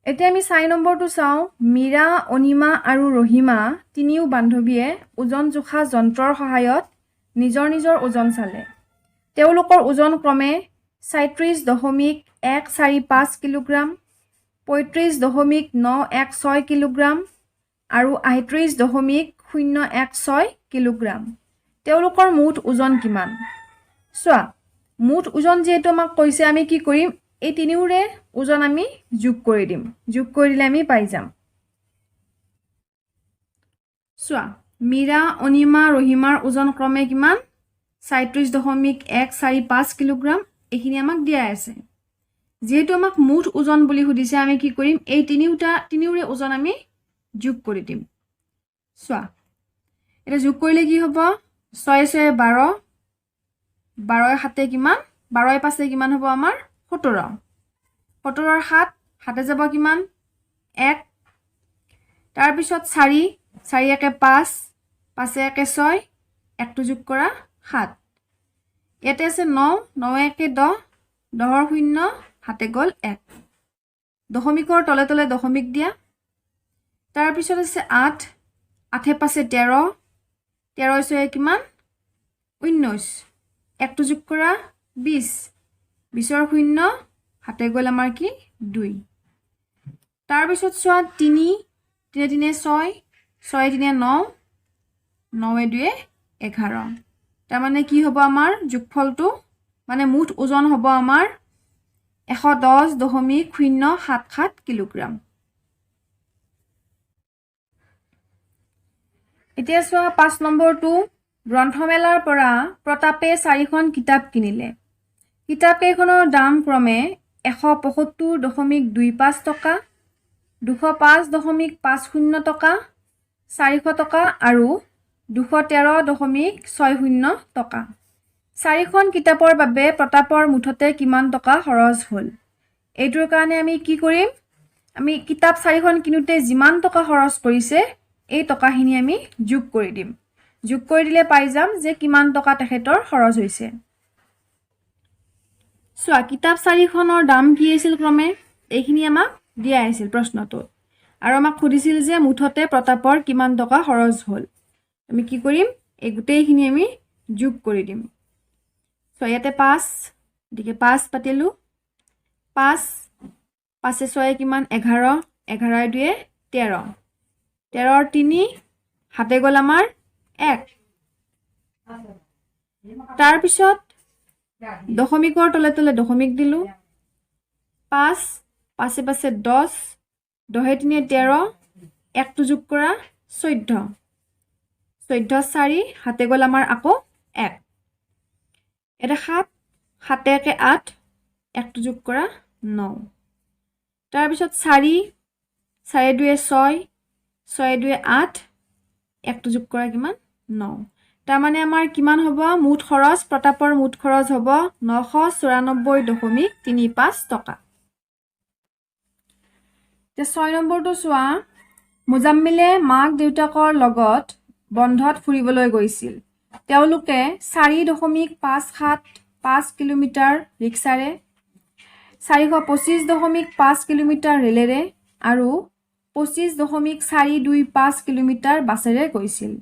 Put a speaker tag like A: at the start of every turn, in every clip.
A: এতিয়া আমি 4 নম্বৰটো চাওঁ মীৰা অনিমা আৰু ৰহিমা তিনিও বান্ধৱীয়ে ওজন জোখা যন্ত্ৰৰ সহায়ত নিজৰ নিজৰ ওজন চালে তেওঁলোকৰ ওজন ক্ৰমে 37.145 কিলোগ্ৰাম 35.916 কিলোগ্ৰাম আৰু 38.016 কিলোগ্ৰাম তেওঁলোকৰ মুঠ ওজন কিমান চোৱা মুঠ ওজন যেহেতু আমাক কৈছে আমি কি কৰিম এই তিনিওৰে ওজন আমি যোগ কৰি দিম যোগ কৰি দিলে আমি পাই যাম চোৱা মীৰা অনিমা ৰহিমাৰ ওজন ক্ৰমে কিমান 37.145 কিলোগ্ৰাম এইখিনি আমাক দিয়া আছে যেহেতু আমাক মুঠ ওজন বুলি সুধিছে আমি কি কৰিম এই তিনিওৰে ওজন আমি যোগ কৰি দিম চোৱা এটা যোগ কৰিলে কি হ'ব 6 6 12 12 7 কিমান 12 5 কিমান হ'ব আমাৰ 17 17ৰ 7 হাতে যাব কিমান 1 তাৰ পিছত 4 4 1 5 5 1 6 1 যোগ কৰা 7 ইয়াতে আছে 9 9 1 10 10ৰ 0 হাতে গল 1 দশমিকৰ তলে তলে দশমিক দিয়া তাৰ পিছত আছে 8 8 5 13 13 6 কিমান 19 1 যোগ কৰা 20 20ৰ 0 হাতে গল আমাৰ কি 2 তাৰ পিছত চোৱা 3 3 3 6 6 3 9 9 2 11 তাৰ মানে কি হ'ব আমাৰ যোগফলটো মানে মুঠ ওজন হ'ব আমাৰ 110.077 কিলোগ্ৰাম এতিয়া চোৱা 5 নম্বৰটো গ্ৰন্থমেলাৰ পৰা প্ৰতাপে 4খন কিতাপ কিনিলে কিতাপ কেইখনৰ দাম ক্ৰমে 175.25 টকা 205.50 টকা 400 টকা আৰু 213.60 টকা 4খন কিতাপৰ বাবে প্ৰতাপৰ মুঠতে কিমান টকা খৰচ হ'ল এইটোৰ কাৰণে আমি কি কৰিম আমি কিতাপ 4খন কিনুতে যিমান টকা খৰচ কৰিছে এই টকাখিনি আমি যোগ কৰি দিম যোগ কৰি দিলে পাই যাম যে কিমান টকা তেখেতৰ খৰচ হৈছে চোৱা কিতাপ 4খনৰ দাম কি আছিল ক্ৰমে এইখিনি আমাক দিয়া আছিল প্ৰশ্নটোত আৰু আমাক সুধিছিল যে মুঠতে প্ৰতাপৰ কিমান টকা খৰচ হ'ল আমি কি কৰিম এই গোটেইখিনি আমি যোগ কৰি দিম সো ইয়াতে 5 দিকে 5 পাতিলো 5 5 6 কিমান 11 11 2 13 13ৰ 3 হাতে গল আমাৰ 1 তাৰ পিছত দশমিকৰ তলে তলে দশমিক দিলো 5 5 5 10 10 3 13 1 যোগ কৰা 14 14 4 হাতে গল আমাৰ আকৌ 1 এটা 7 7 1 8 1 যোগ কৰা 9 তাৰ পিছত 4 4 2 6 6 2 8 1 যোগ কৰা কিমান 9 তাৰ মানে আমাৰ কিমান হ'ব মুঠ খৰচ প্ৰতাপৰ মুঠ খৰচ হ'ব 994.35 টকা তে 6 নম্বৰটো চোৱা মুজাম্মিলে মাক দেউতাকৰ লগত বন্ধত ফুৰিবলৈ গৈছিল তেওঁলোকে 4.575 কিলোমিটাৰ ৰিক্সাৰে 425.5 কিলোমিটাৰ ৰেলেৰে আৰু 25.425 কিলোমিটাৰ বাছেৰে গৈছিল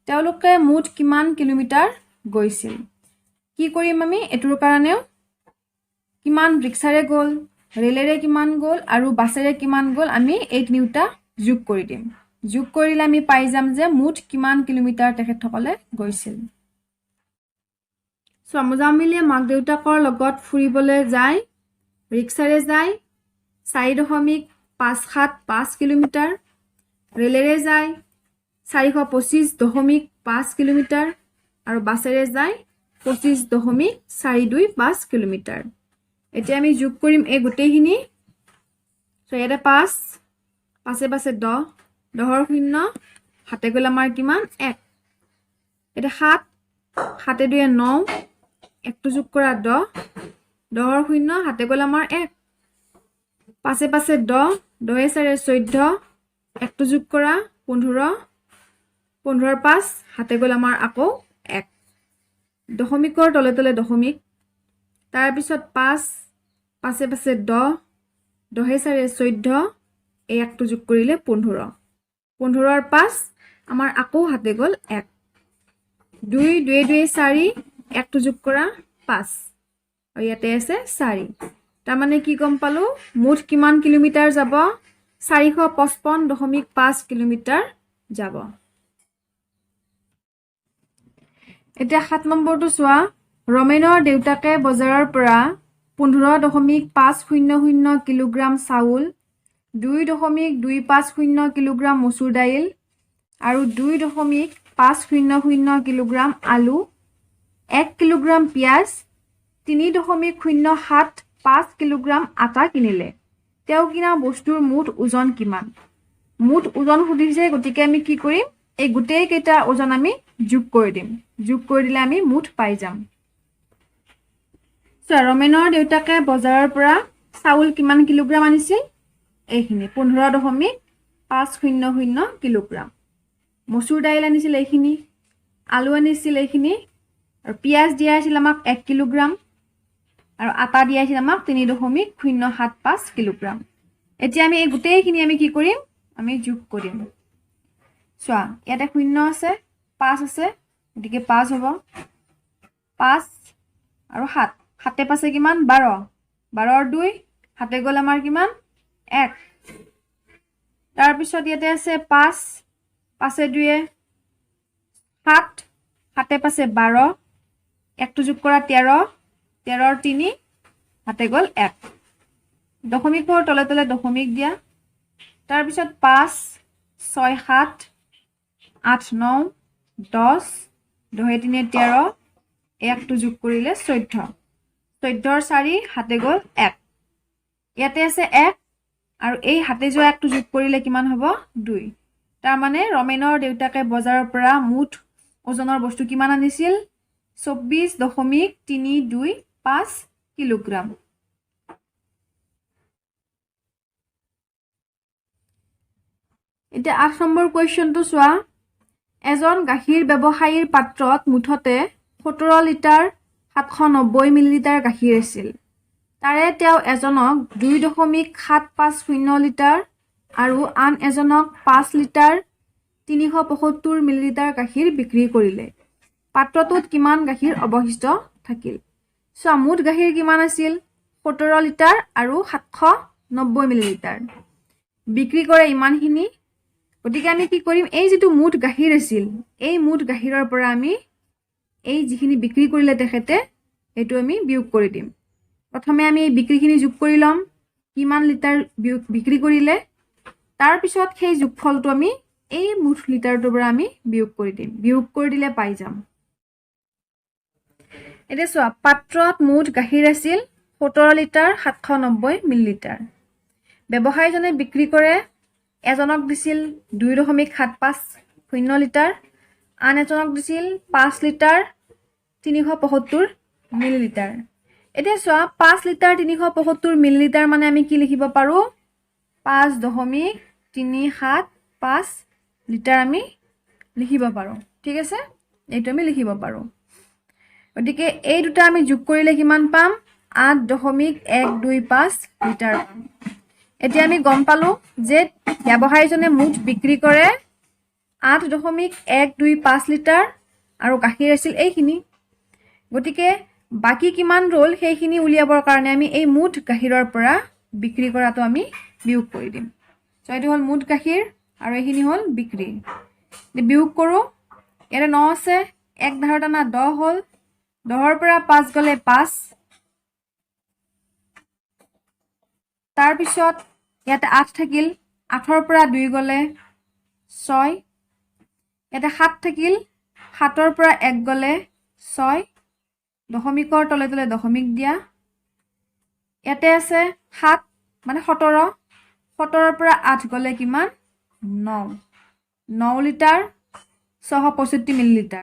A: তেওঁলোকে মুঠ কিমান কিলোমিটাৰ গৈছিল কি কৰিম আমি এটোৰ কাৰণেও কিমান ৰিক্সাৰে গ'ল ৰেলেৰে কিমান গ'ল আৰু বাছেৰে কিমান গ'ল আমি এই তিনিটা যোগ কৰি দিম যোগ কৰিলে আমি পাই যাম যে মুঠ কিমান কিলোমিটাৰ তেখেতসকলে গৈছিল সো মুজাম্মিলে মাক দেউতাকৰ লগত ফুৰিবলৈ যায় ৰিক্সাৰে যায় 4.575 কিলোমিটাৰ ৰেলেৰে যায় 425.5 কিলোমিটাৰ আৰু বাছেৰে যায় 25.425 কিলোমিটাৰ এতিয়া আমি যোগ কৰিম এই গোটেইখিনি সো ইয়াতে 5 5 5 10 10ৰ 0 হাতে গল আমাৰ কিমান 1 এটা 7 7 2 9 1 যোগ কৰা 10 10ৰ 0 হাতে গল আমাৰ 1 5 5 10 10 4 14 1 যোগ কৰা 15 15ৰ 5 হাতে গল আমাৰ আকৌ 1 দশমিকৰ তলে তলে দশমিক তাৰ পিছত 5 5 5 10 10 4 14 এই একটো যোগ কৰিলে 15 15ৰ 5 আমাৰ আকৌ হাতে গ'ল 1 2 2 2 4 একটো যোগ কৰা 5 আৰু ইয়াতে আছে 4 তাৰ মানে কি গম পালো মুঠ কিমান কিলোমিটাৰ যাব 455.5 কিলোমিটাৰ যাব এতিয়া 7 নম্বৰটো চোৱা ৰমেনৰ দেউতাকে বজাৰৰ পৰা 15.500 কিলোগ্ৰাম চাউল 2.250 কিলোগ্ৰাম মচুৰ দাইল আৰু 2.500 কিলোগ্ৰাম আলু 1 কিলোগ্ৰাম পিয়াজ 3.075 কিলোগ্ৰাম আটা কিনিলে তেওঁ কিনা বস্তুৰ মুঠ ওজন কিমান মুঠ ওজন সুধিছে গতিকে আমি কি কৰিম এই গোটেই কেইটা ওজন আমি যোগ কৰি দিম যোগ কৰি দিলে আমি মুঠ পাই যাম ৰমেনৰ দেউতাকে বজাৰৰ পৰা চাউল কিমান কিলোগ্ৰাম আনিছিল এইখিনি 15.500 কিলোগ্ৰাম মচুৰ দাইল আনিছিল এইখিনি আলু আনিছিল এইখিনি আৰু পিয়াজ দিয়া আছিল আমাক 1 কিলোগ্ৰাম আৰু আটা দিয়া আছিল আমাক 3.075 কিলোগ্ৰাম এতিয়া আমি এই গোটেইখিনি আমি কি কৰিম আমি যোগ কৰিম চোৱা ইয়াতে 0 আছে 5 আছে গতিকে 5 হ'ব 5 আৰু 7 হাতে পাছে কিমান 12 12ৰ 2 হাতে গ'ল আমাৰ কিমান 1 তাৰ পিছত ইয়াতে আছে 5 পাছে 2 7 হাতে পাছে 12 একটো যোগ কৰা 13 13ৰ 3 হাতে গ'ল 1 দশমিকৰ তলে তলে দশমিক দিয়া তাৰ পিছত 5 6 7 8 9 10 2 3 13 একটো যোগ কৰিলে 14 14ৰ 4 হাতে গ'ল 1 ইয়াতে আছে 1 আৰু এই হাতে যোৱা একটো যোগ কৰিলে কিমান হ'ব 2 তাৰ মানে ৰমেনৰ দেউতাকে বজাৰৰ পৰা মুঠ ওজনৰ বস্তু কিমান আনিছিল 24.325 কিলোগ্ৰাম এতিয়া 8 নম্বৰ কোৱেশ্চনটো চোৱা এজন গাখীৰ ব্যৱসায়ীৰ পাত্ৰত মুঠতে 17 লিটাৰ 790 মিলিলিটাৰ গাখীৰ আছিল তাৰে তেওঁ এজনক 2.750 লিটাৰ আৰু আন এজনক 5 লিটাৰ 375 মিলিলিটাৰ গাখীৰ বিক্ৰী কৰিলে পাত্ৰটোত কিমান গাখীৰ অৱশিষ্ট থাকিল চোৱা মুঠ গাখীৰ কিমান আছিল 17 লিটাৰ আৰু 790 মিলিলিটাৰ বিক্ৰী কৰে ইমানখিনি গতিকে আমি কি কৰিম এই যেটো মুঠ গাখীৰ আছিল এই মুঠ গাখীৰৰ পৰা আমি এই যিখিনি বিক্ৰী কৰিলে তেখেতে এটো আমি বিয়োগ কৰি দিম প্ৰথমে আমি এই বিক্ৰীখিনি যোগ কৰি লম কিমান লিটাৰ বিক্ৰী কৰিলে তাৰ পিছত সেই যোগফলটো আমি এই মুঠ লিটাৰটোৰ পৰা আমি বিয়োগ কৰি দিম বিয়োগ কৰি দিলে পাই যাম এটা চোৱা পাত্ৰত মুঠ গাখীৰ আছিল 17 লিটাৰ 790 মিলিলিটাৰ ব্যৱসায়ীজনে বিক্ৰী কৰে এজনক দিছিল 2.750 লিটাৰ আন এজনক দিছিল 5 লিটাৰ 375 মিলিলিটাৰ এতিয়া চোৱা 5 লিটাৰ 375 মিলিলিটাৰ মানে আমি কি লিখিব পাৰো 5.375 লিটাৰ আমি লিখিব পাৰো ঠিক আছে এইটো আমি লিখিব পাৰো গতিকে এই দুটা আমি যোগ কৰিলে কিমান পাম 8.125 লিটাৰ পাম এতিয়া আমি গম পালো যে ব্যৱসায়ীজনে মুঠ বিক্ৰী কৰে 8.125 লিটাৰ আৰু গাখীৰ আছিল এইখিনি গতিকে বাকি কিমান ৰল সেইখিনি উলিয়াবৰ কাৰণে আমি এই মুঠ গাখীৰৰ পৰা বিক্ৰী কৰাটো আমি বিয়োগ কৰি দিম সো এটো হল মুঠ গাখীৰ আৰু এইখিনি হল বিক্ৰী বিয়োগ কৰো এৰে 9 আছে 1 ধাৰত আনা 10 হল 10ৰ পৰা 5 গলে 5 তাৰ পিছত ইয়াতে 8 থাকিল 8ৰ পৰা 2 গলে 6 ইয়াতে 7 থাকিল 7ৰ পৰা 1 গলে 6 দশমিকৰ তলে তলে দশমিক দিয়া ইয়াতে আছে 7 মানে 17 17ৰ পৰা 8 গলে কিমান 9 লিটাৰ 665 মিলিলিটাৰ